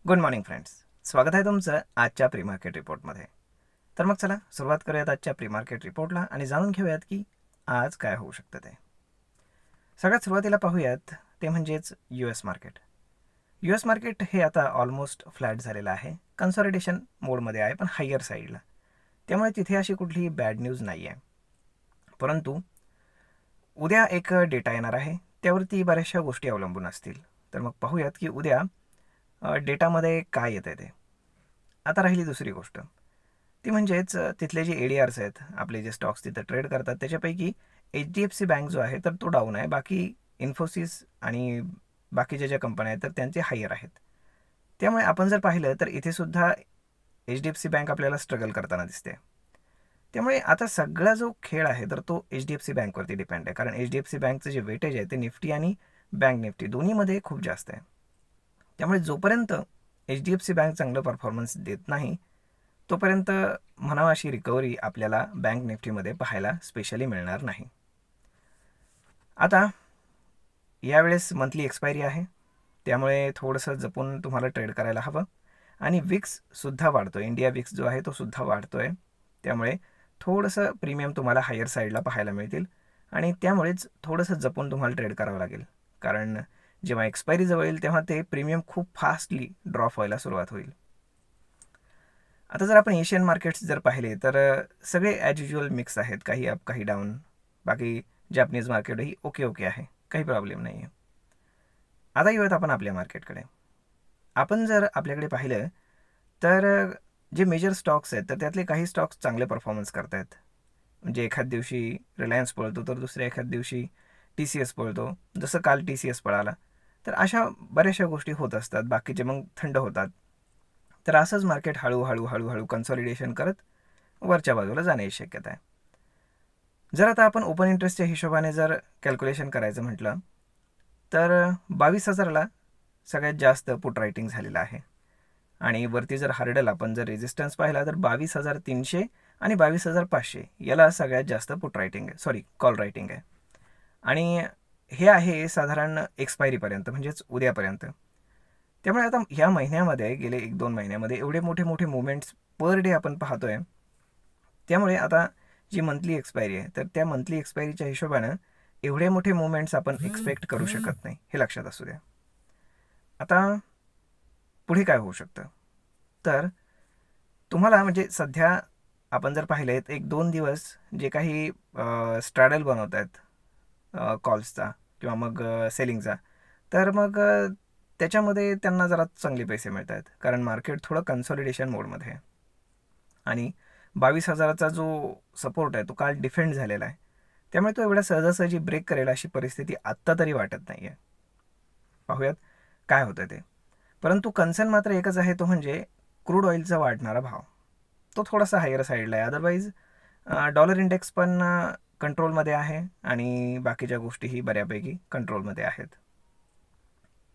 Good morning friends, स्वागत आहे तुमचं आजच्या प्री मार्केट रिपोर्टमध्ये. तर मग चला सुरुवात करूयात आजच्या प्री मार्केट रिपोर्टला आणि जाणून घेऊयात की आज काय होऊ शकतं ते. सगळ्यात सुरुवातीला पाहूयात ते म्हणजेच US मार्केट. US मार्केट हे आता ऑलमोस्ट फ्लॅट झालेलं आहे, कन्सॉलिडेशन मोडमध्ये आहे, पण हायर साईडला. त्यामुळे तिथे अशी कुठलीही बॅड न्यूज नाही आहे. परंतु उद्या एक डेटा येणार आहे, त्यावरती बऱ्याचशा गोष्टी अवलंबून असतील. तर मग पाहूयात की उद्या डेटामध्ये काय येतं ते. आता राहिली दुसरी गोष्ट, ती म्हणजेच तिथले जे ADRs आहेत, आपले जे स्टॉक्स तिथं ट्रेड करतात, त्याच्यापैकी HDFC बँक जो आहे तर तो डाऊन आहे. बाकी इन्फोसिस आणि बाकीच्या ज्या कंपन्या आहेत तर त्यांचे हायर आहेत. त्यामुळे आपण जर पाहिलं तर इथे सुद्धा HDFC बँक आपल्याला स्ट्रगल करताना दिसते. त्यामुळे आता सगळा जो खेळ आहे तर तो HDFC बँकवरती डिपेंड आहे, कारण HDFC बँकचं जे वेटेज आहे ते निफ्टी आणि बँक निफ्टी दोन्हीमध्ये खूप जास्त आहे. त्यामुळे जोपर्यंत HDFC बँक चांगलं परफॉर्मन्स देत नाही तोपर्यंत म्हणावा अशी रिकव्हरी आपल्याला बँक निफ्टीमध्ये पाहायला स्पेशली मिळणार नाही. आता यावेळेस मंथली एक्सपायरी आहे, त्यामुळे थोडंसं जपून तुम्हाला ट्रेड करायला हवं. आणि विक्ससुद्धा वाढतो, इंडिया विक्स जो आहे तो सुद्धा वाढतो आहे. त्यामुळे थोडंसं प्रीमियम तुम्हाला हायर साईडला पाहायला मिळतील आणि त्यामुळेच थोडंसं जपून तुम्हाला ट्रेड करावं लागेल, कारण जेव्हा एक्सपायरी जवळ येईल तेव्हा ते प्रीमियम खूप फास्टली ड्रॉप व्हायला सुरुवात होईल. आता जर आपण एशियन मार्केट्स जर पाहिले तर सगळे ॲज युजल मिक्स आहेत, काही अप काही डाऊन. बाकी जॅपनीज मार्केटही ओके ओके आहे, काही प्रॉब्लेम नाही आहे. आता येऊयात आपण आपल्या मार्केटकडे. आपण जर आपल्याकडे पाहिलं तर जे मेजर स्टॉक्स आहेत तर त्यातले काही स्टॉक्स चांगले परफॉर्मन्स करत आहेत. म्हणजे एखाद दिवशी रिलायन्स पळतो तर दुसऱ्या एखाद दिवशी TCS पळतो, जसं काल TCS पळाला. तर अशा बऱ्याचशा गोष्टी होत असतात, बाकीचे मग थंड होतात. तर असंच मार्केट हळूहळू हळूहळू कन्सॉलिडेशन करत वरच्या बाजूला जाण्याची शक्यता आहे. जर आता आपण ओपन इंटरेस्टच्या हिशोबाने जर कॅल्क्युलेशन करायचं म्हटलं तर 22,000ला सगळ्यात जास्त पुट रायटिंग झालेलं आहे. आणि वरती जर हार्डल आपण जर रेजिस्टन्स पाहिला तर 22,300 आणि 22,500 याला सगळ्यात जास्त पुट रायटिंग आहे, सॉरी कॉल रायटिंग आहे. आणि हे आहे साधारण एक्सपायरीपर्यंत, म्हणजेच उद्यापर्यंत. त्यामुळे आता ह्या महिन्यामध्ये गेले 1-2 महिन्यामध्ये एवढे मोठे मोठे मुवमेंट्स पर डे आपण पाहतोय. त्यामुळे आता जी मंथली एक्सपायरी आहे तर त्या मंथली एक्सपायरीच्या हिशोबानं एवढे मोठे मुवमेंट्स आपण एक्सपेक्ट करू शकत नाही, हे लक्षात असू द्या. आता पुढे काय होऊ शकतं तर तुम्हाला म्हणजे सध्या आपण जर पाहिले 1-2 दिवस जे काही स्ट्रॅडल बनवत आहेत कॉल्सचा किंवा मग सेलिंगचा, तर मग त्याच्यामध्ये त्यांना जरा चांगले पैसे मिळत आहेत, कारण मार्केट थोडं कन्सॉलिडेशन मोडमध्ये आहे. आणि 22,000चा जो सपोर्ट आहे तो काल डिफेंड झालेला आहे. त्यामुळे तो एवढ्या सहजासहजी ब्रेक करेल अशी परिस्थिती आत्ता तरी वाटत नाही आहे. पाहूयात काय होतं ते. परंतु कन्सर्न मात्र एकच आहे, तो म्हणजे क्रूड ऑइलचा वाढणारा भाव. तो थोडासा हायर साईडला आहे. अदरवाईज डॉलर इंडेक्स पण कंट्रोलमध्ये आहे आणि बाकीच्या गोष्टीही बऱ्यापैकी कंट्रोलमध्ये आहेत.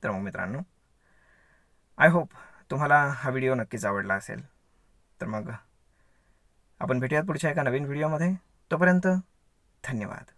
तर मग मित्रांनो, आय होप तुम्हाला हा व्हिडिओ नक्कीच आवडला असेल. तर मग आपण भेटूयात पुढच्या एका नवीन व्हिडिओमध्ये. तोपर्यंत धन्यवाद.